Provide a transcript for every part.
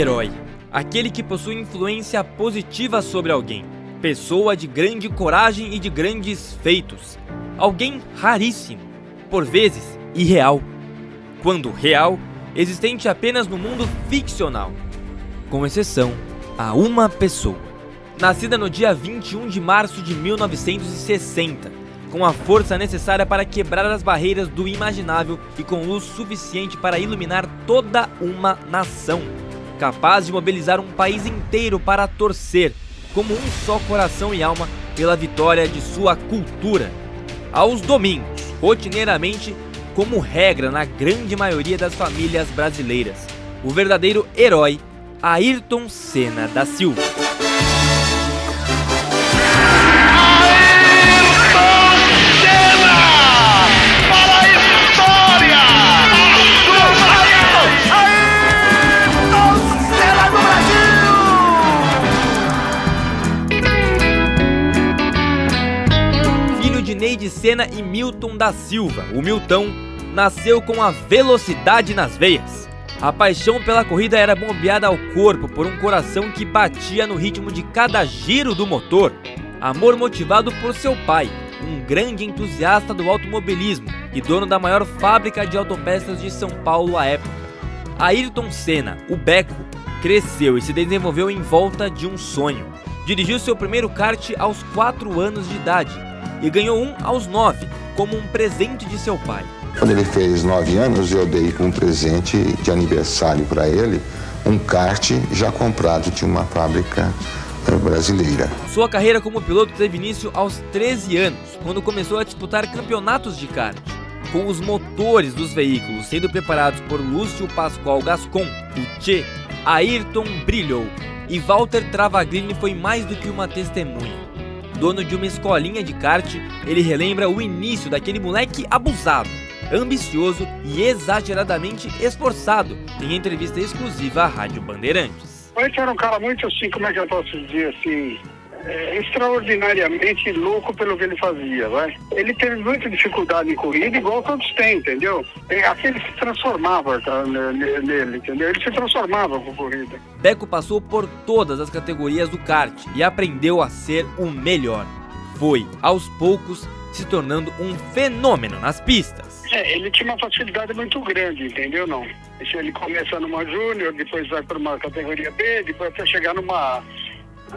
herói, aquele que possui influência positiva sobre alguém, pessoa de grande coragem e de grandes feitos, alguém raríssimo, por vezes irreal, quando real, existente apenas no mundo ficcional, com exceção a uma pessoa. Nascida no dia 21 de março de 1960, com a força necessária para quebrar as barreiras do imaginável e com luz suficiente para iluminar toda uma nação, capaz de mobilizar um país inteiro para torcer, como um só coração e alma, pela vitória de sua cultura. Aos domingos, rotineiramente, como regra na grande maioria das famílias brasileiras, o verdadeiro herói, Ayrton Senna da Silva. Neide Senna e Milton da Silva, o Milton, nasceu com a velocidade nas veias. A paixão pela corrida era bombeada ao corpo por um coração que batia no ritmo de cada giro do motor. Amor motivado por seu pai, um grande entusiasta do automobilismo e dono da maior fábrica de autopeças de São Paulo à época. Ayrton Senna, o Beco, cresceu e se desenvolveu em volta de um sonho. Dirigiu seu primeiro kart aos 4 anos de idade e ganhou um aos 9, como um presente de seu pai. Quando ele fez 9 anos, eu dei como presente de aniversário para ele um kart já comprado de uma fábrica brasileira. Sua carreira como piloto teve início aos 13 anos, quando começou a disputar campeonatos de kart. Com os motores dos veículos sendo preparados por Lúcio Pascoal Gascon, o Che, Ayrton brilhou e Walter Travaglini foi mais do que uma testemunha. Dono de uma escolinha de kart, ele relembra o início daquele moleque abusado, ambicioso e exageradamente esforçado em entrevista exclusiva à Rádio Bandeirantes. Esse era um cara muito assim, como é que eu posso dizer assim, extraordinariamente louco pelo que ele fazia, vai. Ele teve muita dificuldade em corrida, igual todos têm, entendeu? Aquele se transformava nele, entendeu? Ele se transformava com corrida. Beco passou por todas as categorias do kart e aprendeu a ser o melhor. Foi, aos poucos, se tornando um fenômeno nas pistas. Ele tinha uma facilidade muito grande, entendeu? Não. Ele começa numa júnior, depois vai para uma categoria B, depois até chegar numa A.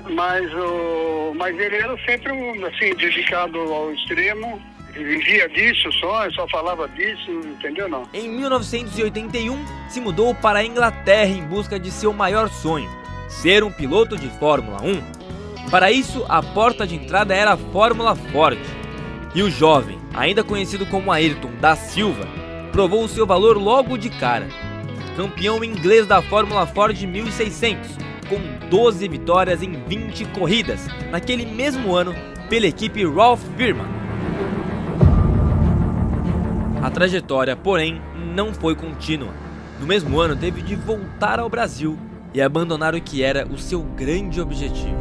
Mas ele era sempre assim, dedicado ao extremo, vivia disso só falava disso, entendeu não? Em 1981, se mudou para a Inglaterra em busca de seu maior sonho, ser um piloto de Fórmula 1. Para isso, a porta de entrada era a Fórmula Ford. E o jovem, ainda conhecido como Ayrton da Silva, provou seu valor logo de cara. Campeão inglês da Fórmula Ford 1600, com 12 vitórias em 20 corridas, naquele mesmo ano, pela equipe Rolf Birman. A trajetória, porém, não foi contínua. No mesmo ano, teve de voltar ao Brasil e abandonar o que era o seu grande objetivo.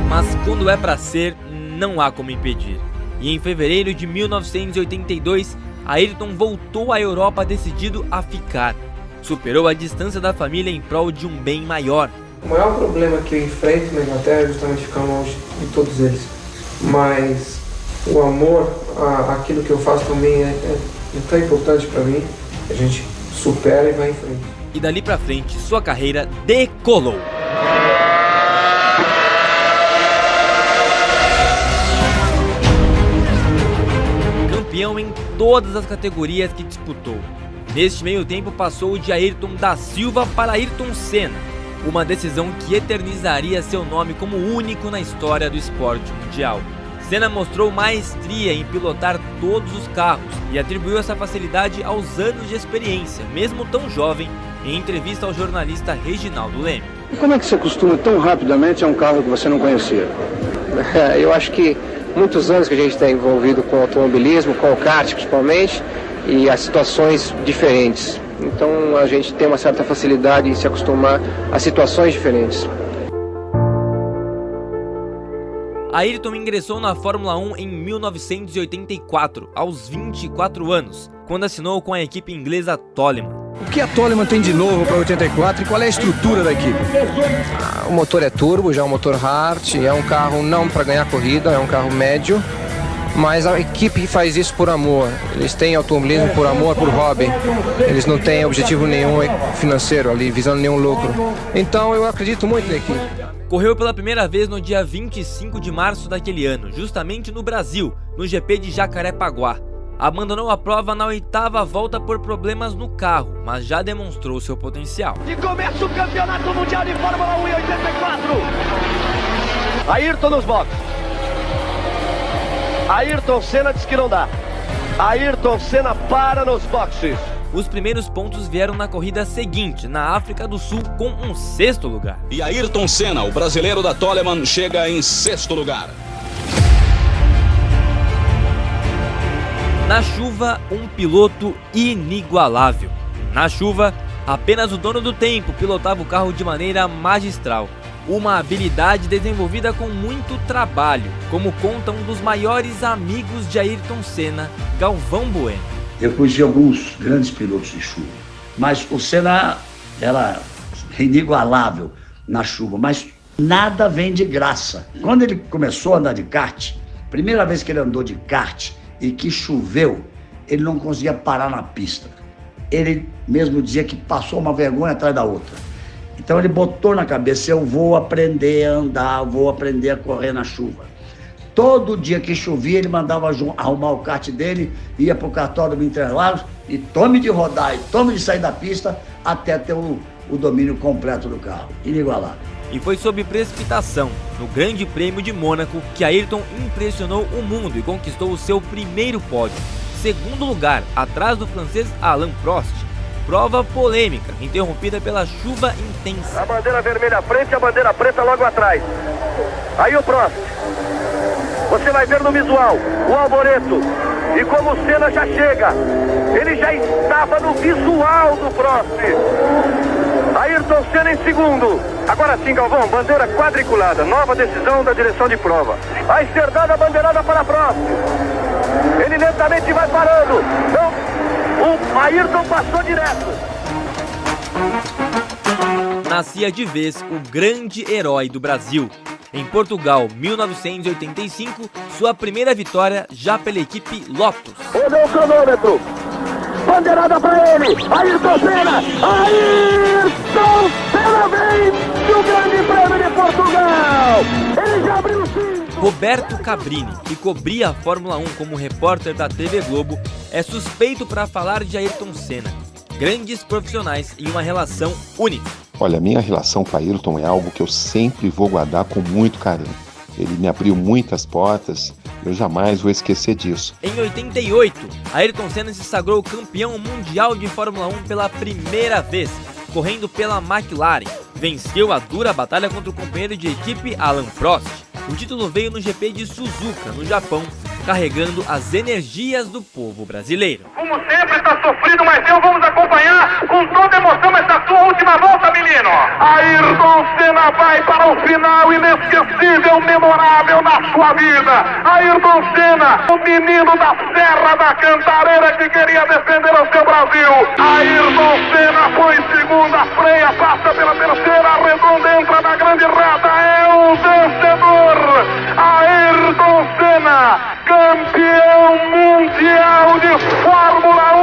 Mas quando é pra ser, não há como impedir. E em fevereiro de 1982, Ayrton voltou à Europa decidido a ficar. Superou a distância da família em prol de um bem maior. O maior problema que eu enfrento na Inglaterra é justamente ficar longe de todos eles. Mas o amor, aquilo que eu faço também é tão importante para mim. A gente supera e vai em frente. E dali pra frente, sua carreira decolou. Campeão em todas as categorias que disputou. Neste meio tempo passou de Ayrton da Silva para Ayrton Senna, uma decisão que eternizaria seu nome como único na história do esporte mundial. Senna mostrou maestria em pilotar todos os carros e atribuiu essa facilidade aos anos de experiência, mesmo tão jovem, em entrevista ao jornalista Reginaldo Leme. E como é que você acostuma tão rapidamente a um carro que você não conhecia? Eu acho que muitos anos que a gente está envolvido com o automobilismo, com o kart principalmente, e as situações diferentes. Então a gente tem uma certa facilidade em se acostumar a situações diferentes. Ayrton ingressou na Fórmula 1 em 1984, aos 24 anos, quando assinou com a equipe inglesa Toleman. O que a Toleman tem de novo para 84 e qual é a estrutura da equipe? O motor é turbo, já é um motor Hart, é um carro não para ganhar corrida, é um carro médio, mas a equipe faz isso por amor. Eles têm automobilismo por amor, por hobby. Eles não têm objetivo nenhum financeiro ali, visando nenhum lucro. Então eu acredito muito na equipe. Correu pela primeira vez no dia 25 de março daquele ano, justamente no Brasil, no GP de Jacarepaguá. Abandonou a prova na 8ª volta por problemas no carro, mas já demonstrou seu potencial. E começa o Campeonato Mundial de Fórmula 1 em 84. Ayrton nos boxes. Ayrton Senna diz que não dá. Ayrton Senna para nos boxes. Os primeiros pontos vieram na corrida seguinte, na África do Sul, com um 6º lugar. E Ayrton Senna, o brasileiro da Toleman, chega em 6º lugar. Na chuva, um piloto inigualável. Na chuva, apenas o dono do tempo pilotava o carro de maneira magistral. Uma habilidade desenvolvida com muito trabalho, como conta um dos maiores amigos de Ayrton Senna, Galvão Bueno. Eu conheci alguns grandes pilotos de chuva, mas o Senna era inigualável na chuva, mas nada vem de graça. Quando ele começou a andar de kart, primeira vez que ele andou de kart e que choveu, ele não conseguia parar na pista. Ele mesmo dizia que passou uma vergonha atrás da outra. Então ele botou na cabeça, eu vou aprender a andar, vou aprender a correr na chuva. Todo dia que chovia, ele mandava arrumar o kart dele, ia para o cartódromo Interlagos e tome de rodar e tome de sair da pista até ter o domínio completo do carro. Inigualável. E foi sob precipitação, no Grande Prêmio de Mônaco, que Ayrton impressionou o mundo e conquistou o seu primeiro pódio. 2º lugar, atrás do francês Alain Prost. Prova polêmica, interrompida pela chuva intensa. A bandeira vermelha à frente e a bandeira preta logo atrás. Aí o Prost. Você vai ver no visual o Alboreto. E como o Senna já chega, ele já estava no visual do Prost. Ayrton Senna em 2º. Agora sim, Galvão, bandeira quadriculada. Nova decisão da direção de prova. A esquerdada bandeirada para Prost. Ele lentamente vai parando. Então, o Ayrton passou direto. Nascia de vez o grande herói do Brasil. Em Portugal, 1985, sua primeira vitória já pela equipe Lotus. Rodou o cronômetro. Bandeirada para ele. Ayrton Senna. Ayrton Senna vem do Grande Prêmio de Portugal. Ele já abriu o fim. Roberto Cabrini, que cobria a Fórmula 1 como repórter da TV Globo, é suspeito para falar de Ayrton Senna. Grandes profissionais e uma relação única. Olha, a minha relação com Ayrton é algo que eu sempre vou guardar com muito carinho. Ele me abriu muitas portas, eu jamais vou esquecer disso. Em 88, Ayrton Senna se sagrou campeão mundial de Fórmula 1 pela primeira vez, correndo pela McLaren. Venceu a dura batalha contra o companheiro de equipe Alain Prost. O título veio no GP de Suzuka, no Japão, carregando as energias do povo brasileiro. Como sempre está sofrido, mas vamos acompanhar com toda emoção essa sua última volta, menino. Ayrton Senna vai para o final inesquecível, memorável na sua vida. Ayrton Senna, o menino da Serra da Cantareira que queria defender o seu Brasil. Ayrton Senna foi segunda, freia, passa pela terceira, arredonda, entra na grande reta, é o vencedor. Ayrton Senna, campeão mundial de Fórmula 1.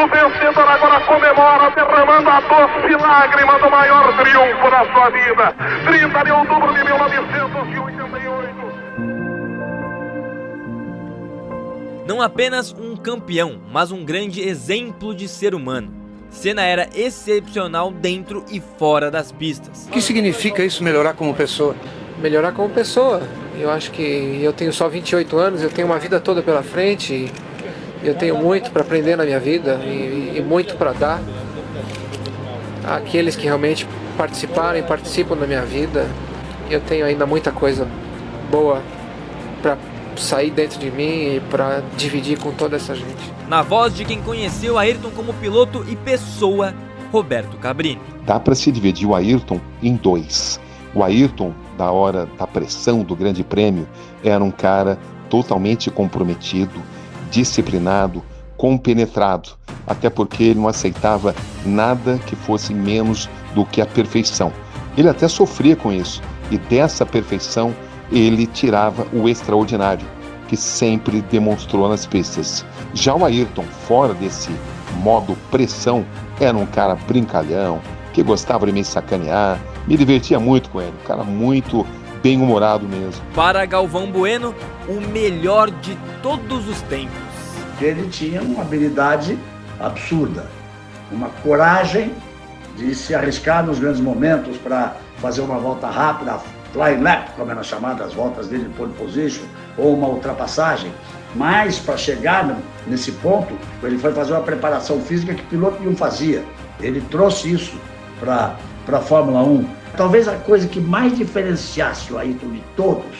O vencedor agora comemora, derramando a doce lágrima do maior triunfo da sua vida. 30 de outubro de 1988. Não apenas um campeão, mas um grande exemplo de ser humano. Senna era excepcional dentro e fora das pistas. O que significa isso, melhorar como pessoa? Melhorar como pessoa. Eu acho que eu tenho só 28 anos, eu tenho uma vida toda pela frente e eu tenho muito para aprender na minha vida e muito para dar àqueles que realmente participaram e participam da minha vida. Eu tenho ainda muita coisa boa para sair dentro de mim e para dividir com toda essa gente. Na voz de quem conheceu Ayrton como piloto e pessoa, Roberto Cabrini. Dá para se dividir o Ayrton em dois. O Ayrton, da hora da pressão do Grande Prêmio, era um cara totalmente comprometido, disciplinado, compenetrado, até porque ele não aceitava nada que fosse menos do que a perfeição. Ele até sofria com isso, e dessa perfeição ele tirava o extraordinário, que sempre demonstrou nas pistas. Já o Ayrton, fora desse modo pressão, era um cara brincalhão, que gostava de me sacanear, me divertia muito com ele, um cara muito bem-humorado mesmo. Para Galvão Bueno, o melhor de todos os tempos. Ele tinha uma habilidade absurda, uma coragem de se arriscar nos grandes momentos para fazer uma volta rápida, flying lap, como eram chamadas as voltas dele de pole position, ou uma ultrapassagem. Mas para chegar nesse ponto, ele foi fazer uma preparação física que o piloto não fazia. Ele trouxe isso para a Fórmula 1. Talvez a coisa que mais diferenciasse o Ayrton de todos,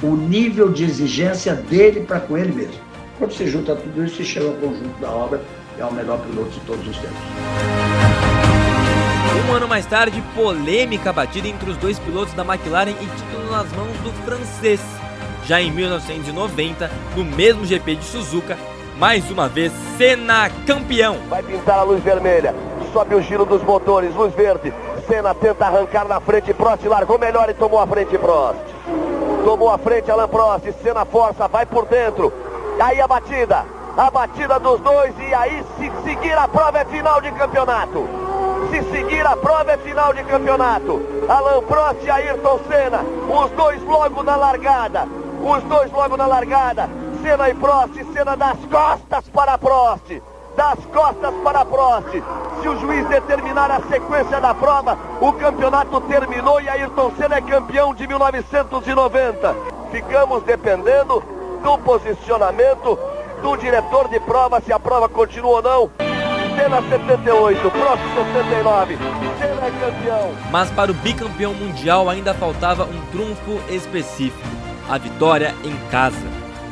o nível de exigência dele para com ele mesmo. Quando se junta tudo isso, se chega ao conjunto da obra, é o melhor piloto de todos os tempos. Um ano mais tarde, polêmica batida entre os dois pilotos da McLaren e título nas mãos do francês. Já em 1990, no mesmo GP de Suzuka, mais uma vez, Senna campeão. Vai pintar a luz vermelha, sobe o giro dos motores, luz verde. Senna tenta arrancar na frente, Prost largou melhor e tomou a frente Prost. Tomou a frente Alain Prost, Senna força, vai por dentro. Aí a batida dos dois, e aí se seguir a prova é final de campeonato. Se seguir a prova é final de campeonato. Alain Prost e Ayrton Senna, os dois logo na largada. Senna e Prost, Senna das costas para Prost. Se o juiz determinar a sequência da prova, o campeonato terminou e Ayrton Senna é campeão de 1990. Ficamos dependendo do posicionamento do diretor de prova, se a prova continua ou não. Senna 78, Prost 79, Senna é campeão. Mas para o bicampeão mundial ainda faltava um trunfo específico: a vitória em casa.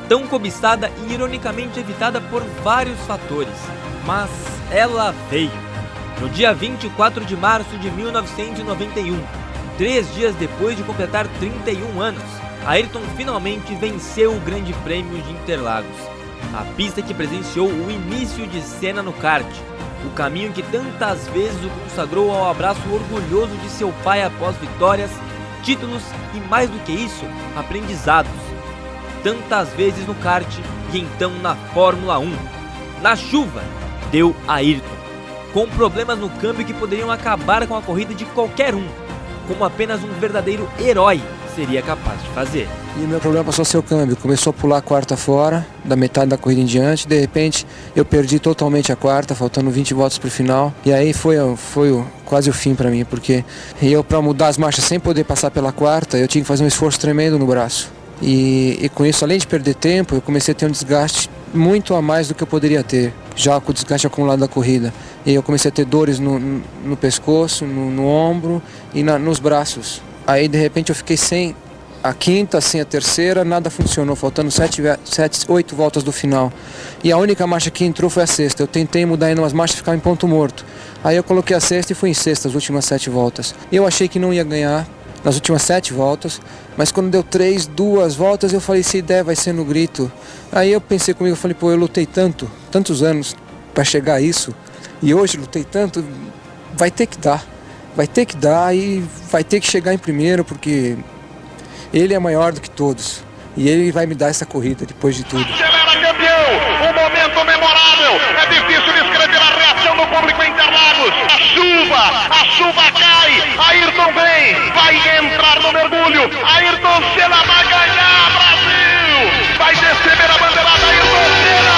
Tão cobiçada e ironicamente evitada por vários fatores, mas ela veio. No dia 24 de março de 1991, 3 dias depois de completar 31 anos, Ayrton finalmente venceu o Grande Prêmio de Interlagos, a pista que presenciou o início de Senna no kart, o caminho que tantas vezes o consagrou ao abraço orgulhoso de seu pai após vitórias, títulos e, mais do que isso, aprendizados. Tantas vezes no kart e então na Fórmula 1. Na chuva, deu Ayrton, com problemas no câmbio que poderiam acabar com a corrida de qualquer um, como apenas um verdadeiro herói seria capaz de fazer. E o meu problema passou a ser o câmbio. Começou a pular a quarta fora, da metade da corrida em diante. De repente, eu perdi totalmente a quarta, faltando 20 voltas para o final. E aí foi quase o fim para mim, porque eu, para mudar as marchas sem poder passar pela quarta, eu tinha que fazer um esforço tremendo no braço. E com isso, além de perder tempo, eu comecei a ter um desgaste muito a mais do que eu poderia ter, já com o desgaste acumulado da corrida. E eu comecei a ter dores no pescoço, no ombro e nos braços. Aí de repente eu fiquei sem a quinta, sem a terceira, nada funcionou, faltando 8 voltas do final. E a única marcha que entrou foi a sexta. Eu tentei mudar ainda umas marchas e ficava em ponto morto. Aí eu coloquei a sexta e fui em sexta as últimas 7 voltas. Eu achei que não ia ganhar nas últimas 7 voltas, mas quando deu 2 voltas eu falei, se der vai ser no grito. Aí eu pensei comigo, eu falei, pô, eu lutei tantos anos para chegar a isso, e hoje lutei tanto, vai ter que dar e vai ter que chegar em primeiro, porque ele é maior do que todos e ele vai me dar essa corrida depois de tudo. Acelera, campeão! Um momento memorável! É difícil descrever a reação do público em Interlagos. A chuva cai! Ayrton vem! Vai entrar no mergulho! Ayrton Senna vai ganhar, Brasil! Vai receber a bandeirada Ayrton Senna!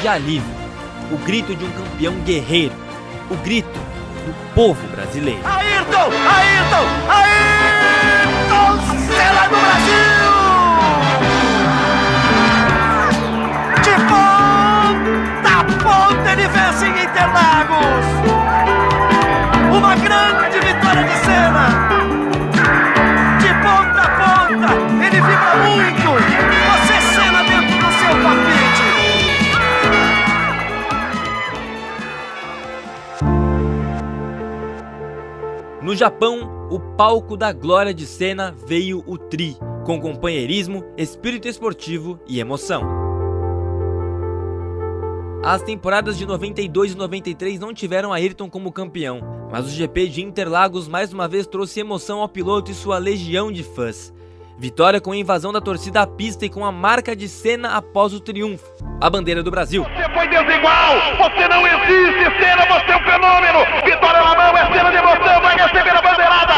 De alívio, o grito de um campeão guerreiro, o grito do povo brasileiro. Ayrton Senna do Brasil! De ponta a ponta ele vence em Interlagos! Uma grande vitória No Japão, o palco da glória de Senna veio o Tri, com companheirismo, espírito esportivo e emoção. As temporadas de 92 e 93 não tiveram Ayrton como campeão, mas o GP de Interlagos mais uma vez trouxe emoção ao piloto e sua legião de fãs. Vitória com a invasão da torcida à pista e com a marca de Senna após o triunfo. A bandeira do Brasil. Você foi desigual, você não existe, Senna, você é um fenômeno. Vitória na mão, é Senna de emoção, vai receber a bandeirada.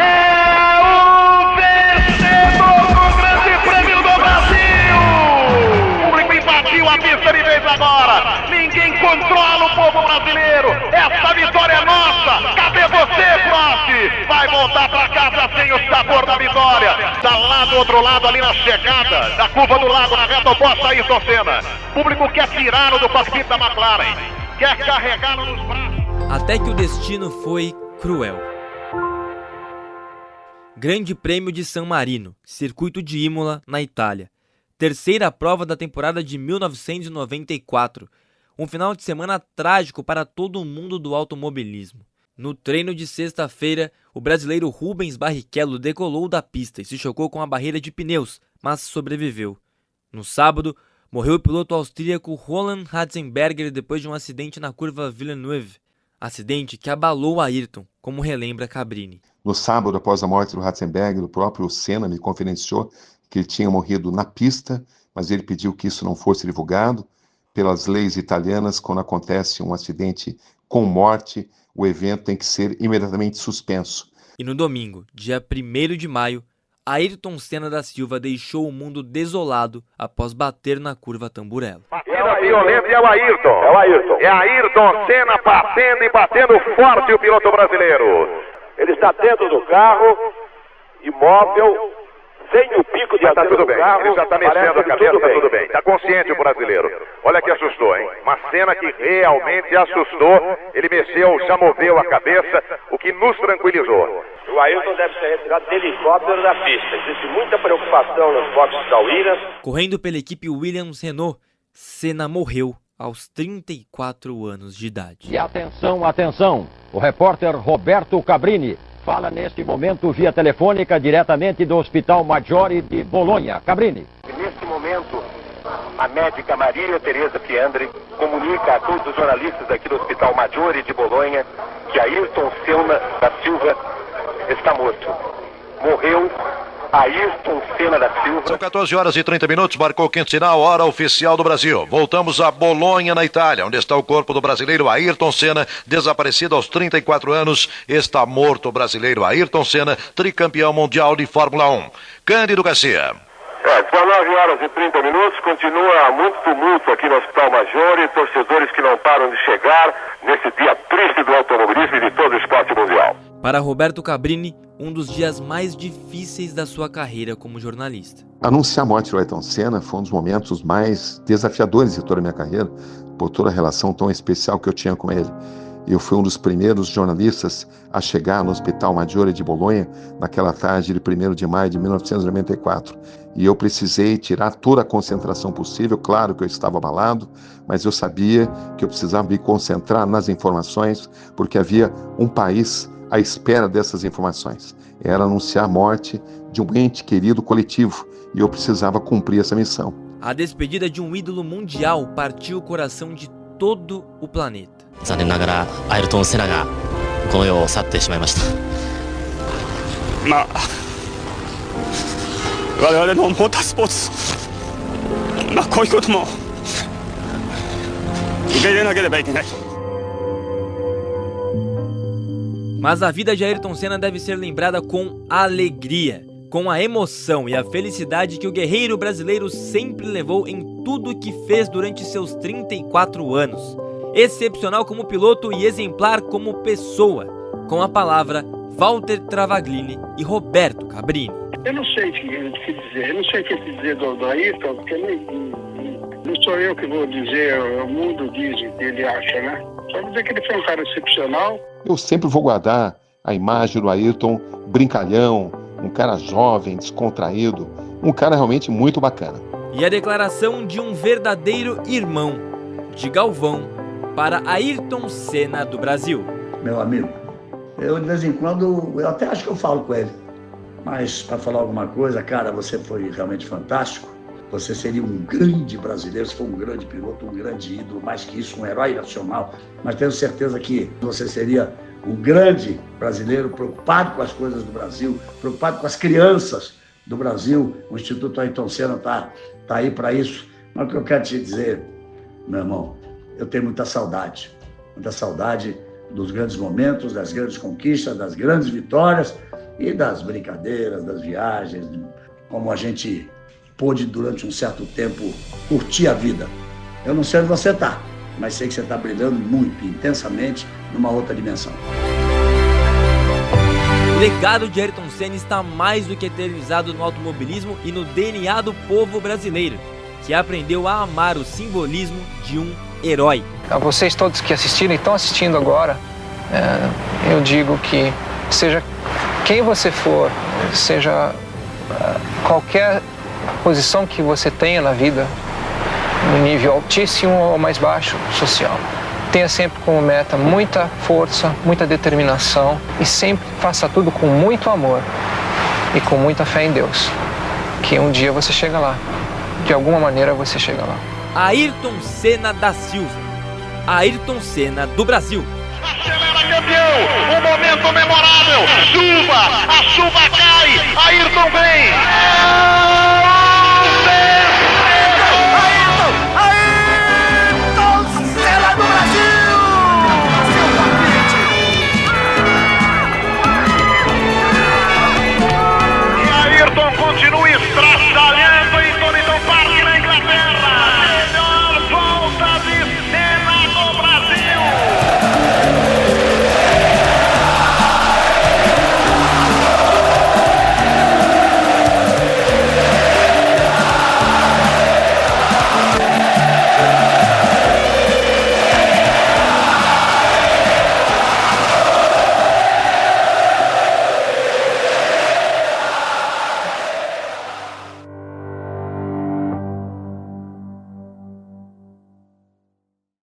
É o vencedor do Grande Prêmio do Brasil. O público invadiu a pista de vez agora. Ninguém controla o povo brasileiro. Essa vitória é nossa. Cadê você, Prost? Vai voltar pra casa sem o sabor da vitória. Tá lá do outro lado, ali na chegada da curva do lago, na reta oposta, Ayrton Senna. O público quer tirá-lo do cockpit da McLaren. Quer carregá-lo nos braços. Até que o destino foi cruel. Grande Prêmio de San Marino, circuito de Imola, na Itália. Terceira prova da temporada de 1994. Um final de semana trágico para todo o mundo do automobilismo. No treino de sexta-feira, o brasileiro Rubens Barrichello decolou da pista e se chocou com a barreira de pneus, mas sobreviveu. No sábado, morreu o piloto austríaco Roland Ratzenberger depois de um acidente na curva Villeneuve. Acidente que abalou Ayrton, como relembra Cabrini. No sábado, após a morte do Ratzenberger, o próprio Senna me confidenciou que ele tinha morrido na pista, mas ele pediu que isso não fosse divulgado. Pelas leis italianas, quando acontece um acidente com morte, o evento tem que ser imediatamente suspenso. E no domingo, dia 1º de maio, Ayrton Senna da Silva deixou o mundo desolado após bater na curva Tamburello. Batida violenta e é o Ayrton. É o Ayrton. É Ayrton Senna batendo e batendo forte o piloto brasileiro. Ele está dentro do carro, imóvel, sem o pico de tá tudo bem, ele já está mexendo a cabeça, tá tudo bem. Está consciente o brasileiro. Olha que assustou, hein? Uma cena que realmente assustou. Ele mexeu, já moveu a cabeça, o que nos tranquilizou. O Ayrton deve ser retirado de helicóptero da pista. Existe muita preocupação nos boxes da Williams. Correndo pela equipe Williams-Renault, Senna morreu aos 34 anos de idade. E atenção, atenção! O repórter Roberto Cabrini fala neste momento via telefônica diretamente do Hospital Maggiore de Bolonha. Cabrini. Neste momento, a médica Maria Tereza Fiandre comunica a todos os jornalistas aqui do Hospital Maggiore de Bolonha que Ayrton Senna da Silva está morto. Morreu Ayrton Senna da Silva. São 14 horas e 30 minutos, marcou o quinto sinal, hora oficial do Brasil. Voltamos a Bolonha, na Itália, onde está o corpo do brasileiro Ayrton Senna, desaparecido aos 34 anos. Está morto o brasileiro Ayrton Senna, tricampeão mundial de Fórmula 1. Cândido Garcia. 19 horas e 30 minutos, continua muito tumulto aqui no Hospital Maggiore, torcedores que não param de chegar nesse dia triste do automobilismo e de todo o esporte mundial. Para Roberto Cabrini, um dos dias mais difíceis da sua carreira como jornalista. Anunciar a morte do Ayrton Senna foi um dos momentos mais desafiadores de toda a minha carreira, por toda a relação tão especial que eu tinha com ele. Eu fui um dos primeiros jornalistas a chegar no Hospital Maggiore de Bolonha naquela tarde de 1º de maio de 1994. E eu precisei tirar toda a concentração possível. Claro que eu estava abalado, mas eu sabia que eu precisava me concentrar nas informações, porque havia um país à espera dessas informações. Era anunciar a morte de um ente querido coletivo, e eu precisava cumprir essa missão. A despedida de um ídolo mundial partiu o coração de todo o planeta. 残念ながらアイルトン・セナがこの世を去ってしまいました。我々のモータースポーツ、こういうことも受け入れなければいけない。 Mas a vida de Ayrton Senna deve ser lembrada com alegria, com a emoção e a felicidade que o guerreiro brasileiro sempre levou em tudo que fez durante seus 34 anos. Excepcional como piloto e exemplar como pessoa. Com a palavra, Walter Travaglini e Roberto Cabrini. Eu não sei o que dizer, eu não sei o que dizer do Ayrton, porque não sou eu que vou dizer, o mundo diz o que ele acha, né? Só dizer que ele foi um cara excepcional. Eu sempre vou guardar a imagem do Ayrton brincalhão, um cara jovem, descontraído, um cara realmente muito bacana. E a declaração de um verdadeiro irmão, de Galvão, para Ayrton Senna do Brasil. Meu amigo, Eu, de vez em quando, eu até acho que eu falo com ele. Mas, para falar alguma coisa, cara, você foi realmente fantástico. Você seria um grande brasileiro, você foi um grande piloto, um grande ídolo, mais que isso, um herói nacional. Mas tenho certeza que você seria um grande brasileiro, preocupado com as coisas do Brasil, preocupado com as crianças do Brasil. O Instituto Ayrton Senna tá aí para isso. Mas o que eu quero te dizer, meu irmão, eu tenho muita saudade dos grandes momentos, das grandes conquistas, das grandes vitórias e das brincadeiras, das viagens, como a gente pôde durante um certo tempo curtir a vida. Eu não sei onde você está, mas sei que você está brilhando muito, intensamente, numa outra dimensão. O legado de Ayrton Senna está mais do que eternizado no automobilismo e no DNA do povo brasileiro, que aprendeu a amar o simbolismo de um herói. A vocês todos que assistiram e estão assistindo agora, eu digo que seja quem você for, seja qualquer posição que você tenha na vida, no nível altíssimo ou mais baixo social, tenha sempre como meta muita força, muita determinação e sempre faça tudo com muito amor e com muita fé em Deus, que um dia você chega lá, de alguma maneira você chega lá. Ayrton Senna da Silva, Ayrton Senna do Brasil. Acelera, campeão! Um momento memorável! Chuva! A chuva cai! Ayrton vem!